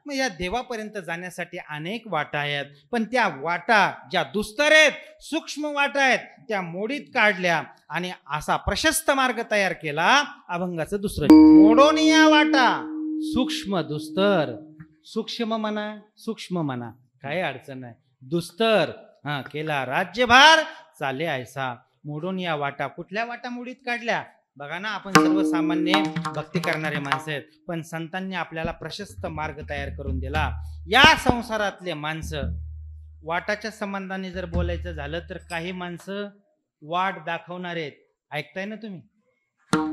मग या देवापर्यंत जाण्यासाठी अनेक वाटा आहेत, पण त्या वाटा ज्या दुस्तर आहेत, सूक्ष्म वाटा आहेत, त्या मोडीत काढल्या आणि असा प्रशस्त मार्ग तयार केला अभंगाचं दुसरं. मोडून या वाटा सूक्ष्म दुस्तर, सूक्ष्म म्हणा काही अडचण नाही, दुस्तर केला राज्यभार चाले ऐसा. मोडून या वाटा, कुठल्या वाटा मोडीत काढल्या? बघा ना, आपण सर्वसामान्य भक्ती करणारे माणसं आहेत, पण संतांनी आपल्याला प्रशस्त मार्ग तयार करून दिला. या संसारातले माणसं वाटाच्या संबंधाने जर बोलायचं झालं तर काही माणसं वाट दाखवणार आहेत, ऐकताय ना तुम्ही?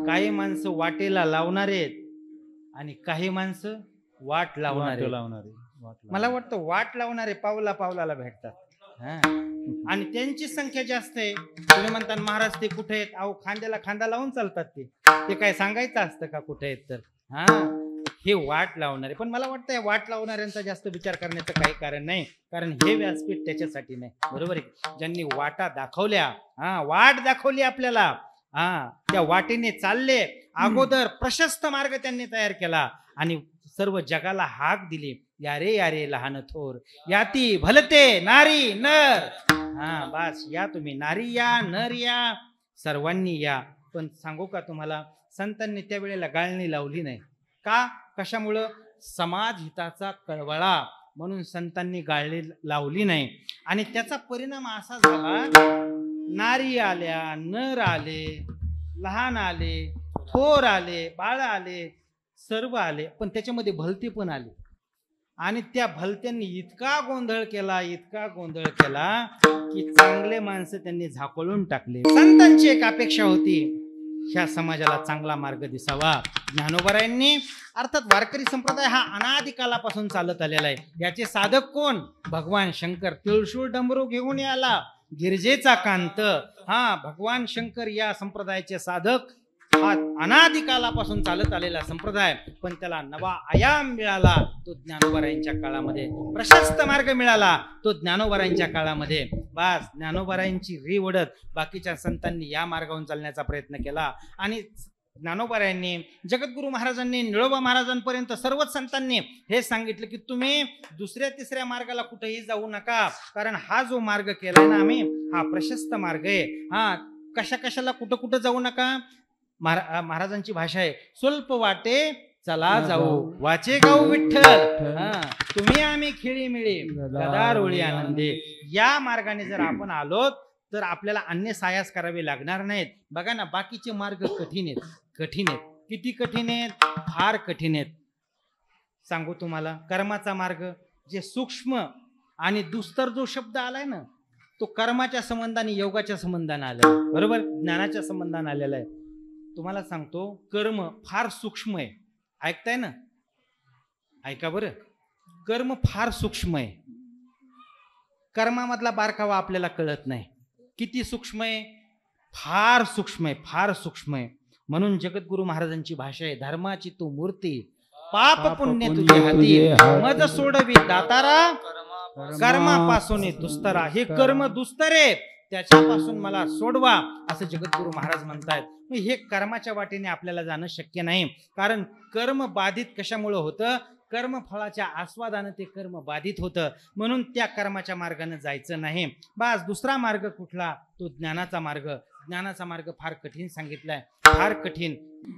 काही माणसं वाटेला लावणार आहेत आणि काही माणसं वाट लावणारे. मला वाटतं वाट लावणारे पावला पावलाला भेटतात आणि त्यांची संख्या जास्त आहे. तुम्ही म्हणता महाराज ते कुठे आहेत? अहो, खांद्याला खांदा लावून चालतात. ते काय सांगायचं असतं का कुठे आहेत तर? हे वाट लावणारे. पण मला वाटतं या वाट लावणाऱ्यांचा जास्त विचार करण्याचं काही कारण नाही, कारण हे व्यासपीठ त्याच्यासाठी नाही. बरोबर आहे? ज्यांनी वाटा दाखवल्या, वाट दाखवली आपल्याला, त्या वाटेने चालले, अगोदर प्रशस्त मार्ग त्यांनी तयार केला आणि सर्व जगाला हाक दिली, यारे यारे लहान थोर, याती भलते नारी नर. बस या, तुम्ही नारी या, नर या, सर्वांनी या. पण सांगू का तुम्हाला, संतांनी त्या वेळेला गाळणी लावली नाही. का? कशामुळं? समाज हिताचा कळवळा म्हणून संतांनी गाळणी लावली नाही. आणि त्याचा परिणाम असा झाला, नारी आल्या, नर आले, लहान आले, थोर आले, बाळ आले, सर्व आले, पण त्याच्यामध्ये भलते पण आले. आणि त्या भलत्यांनी इतका गोंधळ केला की चांगले माणसं त्यांनी झाकोळून टाकले. संतांची एक अपेक्षा होती, ह्या समाजाला चांगला मार्ग दिसावा. ज्ञानोबारायांनी, अर्थात वारकरी संप्रदाय हा अनादी कालापासून चालत आलेला आहे. याचे साधक कोण? भगवान शंकर. तिळशूळ डमरू घेऊन आला गिरजेचा कांत. भगवान शंकर या संप्रदायाचे साधक. हा अनादी कालापासून चालत आलेला संप्रदाय, पण त्याला नवा आयाम मिळाला तो ज्ञानोबारायांच्या काळामध्ये. प्रशस्त मार्ग मिळाला तो ज्ञानोबारायांच्या काळामध्ये. बस ज्ञानोबारायांची री ओढत बाकीच्या संतांनी या मार्गावरून चालण्याचा प्रयत्न केला. आणि ज्ञानोबारायांनी, जगद्गुरु महाराजांनी, निळोबा महाराजांपर्यंत सर्वच संतांनी हे सांगितलं की तुम्ही दुसऱ्या तिसऱ्या मार्गाला कुठेही जाऊ नका, कारण हा जो मार्ग केलाय ना आम्ही, हा प्रशस्त मार्ग आहे. कशाला कुठं जाऊ नका. महाराजांची भाषा आहे, स्वल्प वाटे चला जाऊ, वाचे गाऊ विठ्ठल, तुम्ही आम्ही खेळी मिळी गदार ओळी आनंदे. या मार्गाने जर आपण आलो तर आपल्याला अन्य सायास करावे लागणार नाहीत. बघा ना, बाकीचे मार्ग कठीण आहेत. किती कठीण आहेत? फार कठीण आहेत. सांगू तुम्हाला, कर्माचा मार्ग जे सूक्ष्म आणि दुस्तर जो शब्द आलाय ना, तो कर्माच्या संबंधाने, योगाच्या संबंधाने आलाय. बरोबर? ज्ञानाच्या संबंधाने आलेला आहे. तुम्हाला सांगतो, कर्म फार सूक्ष्म आहे. ऐकताय ना? ऐका बरं, कर्म फार सूक्ष्म आहे. कर्मामधला बारकावा आपल्याला कळत नाही. किती सूक्ष्म आहे? फार सूक्ष्म आहे. म्हणून जगद्गुरु महाराजांची भाषा आहे, धर्माची तू मूर्ती, पाप पुण्य तुझे हाती, मज सोडवी दातारा, कर्मापासून दुस्तरा. हे कर्म दुस्तर आहे, त्याच्यापासून मला सोडवा, असं जगद्गुरु महाराज म्हणतायत. हे कर्माच्या वाटेने आपल्याला जाणं शक्य नाही, कारण कर्म बाधित कशामुळं होतं? कर्मफळाच्या आस्वादानं ते कर्म बाधित होतं. म्हणून त्या कर्माच्या मार्गाने जायचं नाही. बस दुसरा मार्ग कुठला? तो ज्ञानाचा मार्ग. ज्ञानाचा मार्ग फार कठीण सांगितलाय, फार कठीण.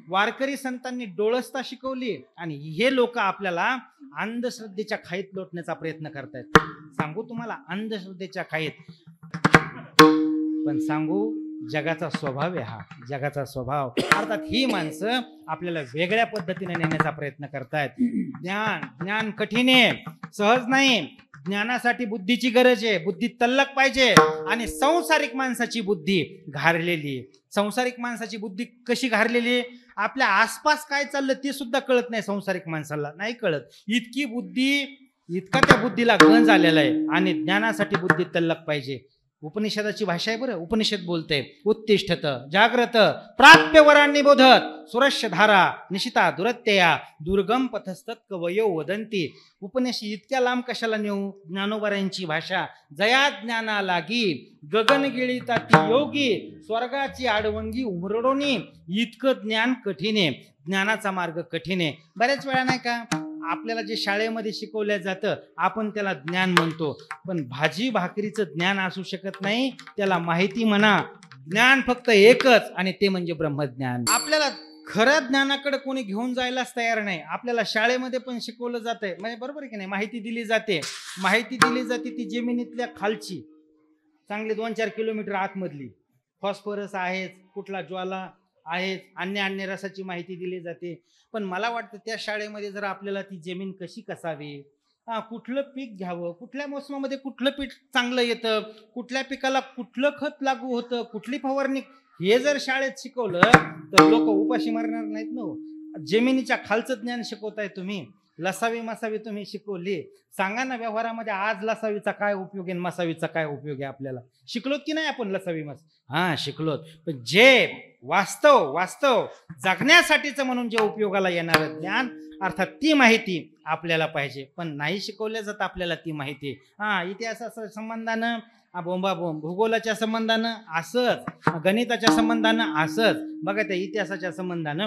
वारकरी संतांनी डोळसता शिकवली आणि हे लोक आपल्याला अंधश्रद्धेच्या खाईत लोटण्याचा प्रयत्न करतायत. सांगू तुम्हाला, अंधश्रद्धेच्या खाईत. पण सांगू, जगाचा स्वभाव आहे हा, जगाचा स्वभाव. अर्थात ही माणसं आपल्याला वेगळ्या पद्धतीने नेण्याचा प्रयत्न करतायत. ज्ञान कठीण आहे, सहज नाही. ज्ञानासाठी बुद्धीची गरज आहे, बुद्धी तल्लक पाहिजे. आणि संसारिक माणसाची बुद्धी घारलेली. संसारिक माणसाची बुद्धी कशी घारलेली? आपल्या आसपास काय चाललं ते सुद्धा कळत नाही. संसारिक माणसाला नाही कळत. इतका त्या बुद्धीला गंज आलेला आहे. आणि ज्ञानासाठी बुद्धी तल्लक पाहिजे. उपनिषदाची भाषा आहे बरं. उपनिषद बोलते, उत्तिष्ठत जाग्रत प्राप्य वरांनी बोधत सुरस्य धारा निशिता दुरत्यया दुर्गम पथस्तत कवयो वदंती. उपनिषद इतक्या लांब कशाला नेऊ? ज्ञानोबारांची भाषा, जया ज्ञाना लागी गगन गिळीता ती योगी स्वर्गाची आडवंगी उमरडोनी. इतकं ज्ञान कठीण आहे, ज्ञानाचा मार्ग कठीण आहे. बऱ्याच वेळा नाही का आपल्याला जे शाळेमध्ये शिकवलं जातं आपण त्याला ज्ञान म्हणतो, पण भाजी भाकरीचं ज्ञान असू शकत नाही. त्याला माहिती म्हणा, ज्ञान फक्त एकच आणि ते म्हणजे ब्रह्मज्ञान. आपल्याला खऱ्या ज्ञानाकडे कोणी घेऊन जायलाच तयार नाही. आपल्याला शाळेमध्ये पण शिकवलं जातंय, म्हणजे बरोबर आहे की नाही, माहिती दिली जाते ती जमिनीतल्या खालची, चांगली 2-4 किलोमीटर आतमधली. फॉस्फरस आहेच, कुठला ज्वाला आहेच, अन्य रसाची माहिती दिली जाते. पण मला वाटतं त्या शाळेमध्ये जर आपल्याला ती जमीन कशी कसावी, कुठलं पीक घ्यावं, कुठल्या मोसमामध्ये कुठलं पीक चांगलं येतं, कुठल्या पिकाला कुठलं खत लागू होतं, कुठली फवारणी, हे जर शाळेत शिकवलं तर लोक उपाशी मारणार नाहीत ना. जमिनीच्या खालचं ज्ञान शिकवताय तुम्ही, लसावी मसावी तुम्ही शिकवली. सांगा ना व्यवहारामध्ये आज लसावीचा काय उपयोग आहे, मसावीचा काय उपयोग आहे? आपल्याला शिकलोत की नाही आपण लसावी शिकलोत. पण जे वास्तव जगण्यासाठीचं म्हणून जे उपयोगाला येणारं ज्ञान, अर्थात ती माहिती आपल्याला पाहिजे. पण नाही शिकवल्या जात आपल्याला ती माहिती. इतिहासाच्या संबंधानं बोंबाबोंब, भूगोलाच्या संबंधानं असंच, गणिताच्या संबंधानं असंच. बघा त्या इतिहासाच्या संबंधानं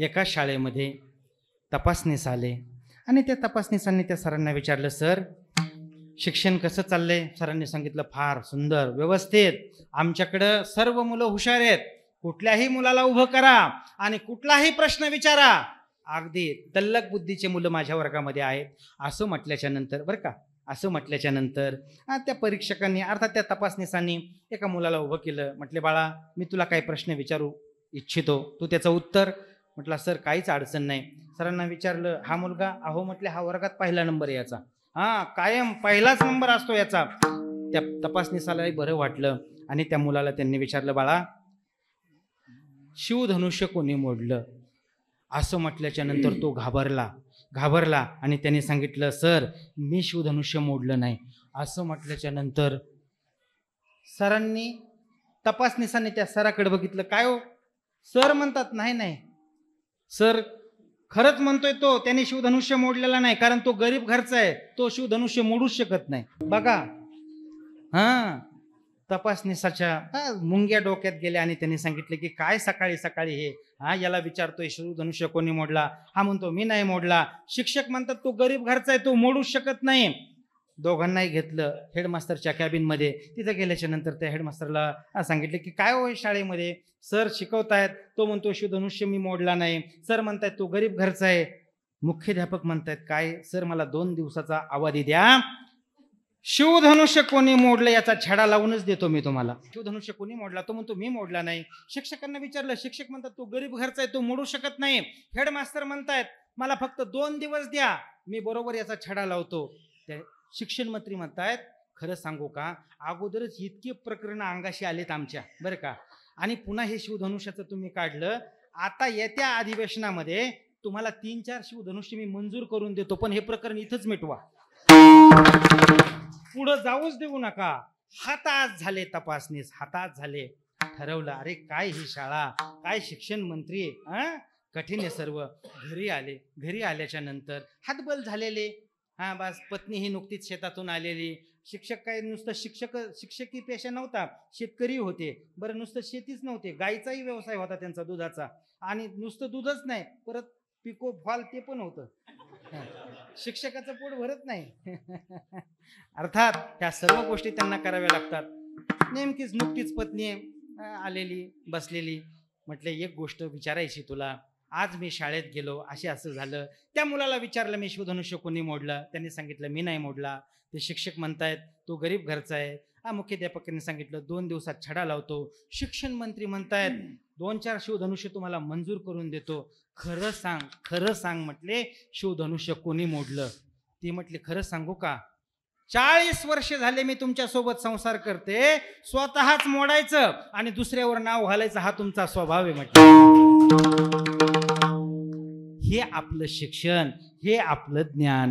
एका शाळेमध्ये तपासणीस आले आणि त्या तपासणीसांनी त्या सरांना विचारलं, सर शिक्षण कसं चाललंय? सरांनी सांगितलं, फार सुंदर, व्यवस्थित. आमच्याकडं सर्व मुलं हुशार आहेत. कुठल्याही मुलाला उभं करा आणि कुठलाही प्रश्न विचारा, अगदी तल्लक बुद्धीचे मुलं माझ्या वर्गामध्ये आहेत. असं म्हटल्याच्या नंतर त्या परीक्षकांनी, अर्थात त्या तपासणीसांनी एका मुलाला उभं केलं. म्हटले, बाळा मी तुला काही प्रश्न विचारू इच्छितो, तू त्याचं उत्तर. म्हटलं, सर काहीच अडचण नाही. सरांना विचारलं, हा मुलगा? अहो म्हटले, हा वर्गात पहिला नंबर याचा, कायम पहिलाच नंबर असतो याचा. त्या तपासणीसालाही बरं वाटलं आणि त्या मुलाला त्यांनी विचारलं, बाळा शिवधनुष्य कोणी मोडलं? असं म्हटल्याच्या नंतर तो घाबरला आणि त्यांनी सांगितलं, सर मी शिवधनुष्य मोडलं नाही. असं म्हटल्याच्या नंतर तपासणीसांनी त्या सराकडे बघितलं. काय हो? सर म्हणतात, नाही सर खरंच म्हणतोय तो, त्याने शिवधनुष्य मोडलेला नाही, कारण तो गरीब घरचा आहे, तो शिवधनुष्य मोडूच शकत नाही. बघा, तपासणीसाच्या मुंग्या डोक्यात गेल्या आणि त्यांनी सांगितलं की काय सकाळी सकाळी हे याला विचारतोय शिवधनुष्य कोणी मोडला? हा म्हणतो मी नाही मोडला. शिक्षक म्हणतात तो गरीब घरचा आहे, तो मोडूच शकत नाही. दोघांनाही घेतलं हेडमास्टरच्या कॅबिन मध्ये. तिथे गेल्याच्या नंतर त्या हेडमास्टरला सांगितलं की काय हो शाळेमध्ये सर शिकवतायत, तो म्हणतो शिवधनुष्य मी मोडला नाही. सर म्हणतायत तो गरीब घरचा आहे. मुख्याध्यापक म्हणतायत, काय सर मला 2 दिवसाचा अवधी द्या, शिवधनुष्य कोणी मोडलं याचा छडा लावूनच देतो मी तुम्हाला. शिवधनुष्य कोणी मोडला? तो म्हणतो मी मोडला नाही. शिक्षकांना विचारलं, शिक्षक म्हणतात तो गरीब घरचा आहे, तो मोडू शकत नाही. हेडमास्टर म्हणतायत मला फक्त 2 दिवस द्या, मी बरोबर याचा छडा लावतो. शिक्षण मंत्री म्हणतायत, खरं सांगू का, अगोदरच इतकी प्रकरणं अंगाशी आलेत आमच्या, बरं का, आणि पुन्हा हे शिवधनुष्याचं तुम्ही काढलं. आता येत्या अधिवेशनामध्ये तुम्हाला 3-4 शिवधनुष्य मी मंजूर करून देतो, पण हे प्रकरण इथंच मिटवा, पुढं जाऊच देऊ नका. हातास झाले तपासणीस, हातास झाले. ठरवलं, अरे काय ही शाळा, काय शिक्षण मंत्री, कठीण आहे सर्व. घरी आल्याच्या नंतर हातबल झालेले. बस पत्नी ही नुकतीच शेतातून आलेली. शिक्षक काय नुसतं शिक्षकी पेशा नव्हता, शेतकरी होते. बरं नुसतं शेतीच नव्हते, गायचाही व्यवसाय होता त्यांचा, दुधाचा. आणि नुसतं दूधच नाही, परत पिको फॉल ते पण होतं. शिक्षकाचं पोट भरत नाही. अर्थात ह्या सर्व गोष्टी त्यांना कराव्या लागतात. नेमकीच नुकतीच पत्नी आलेली, बसलेली. म्हटले एक गोष्ट विचारायची तुला. आज मी शाळेत गेलो, असं झालं. त्या मुलाला विचारलं, मी शिवधनुष्य कोणी मोडलं? त्यांनी सांगितलं मी नाही मोडला. ते शिक्षक म्हणतायत तो गरीब घरचा आहे. मुख्याध्यापकांनी सांगितलं 2 दिवसात छडा लावतो. शिक्षण मंत्री म्हणतायत 2-4 शिवधनुष्य तुम्हाला मंजूर करून देतो. खरं सांग म्हटले, शिवधनुष्य कोणी मोडलं? ती म्हटली, खरं सांगू का, 40 वर्ष झाले मी तुमच्या सोबत संसार करते, स्वतःच मोडायचं आणि दुसऱ्यावर नाव घालायचं हा तुमचा स्वभाव आहे म्हटलं. हे आपलं शिक्षण, हे आपलं ज्ञान.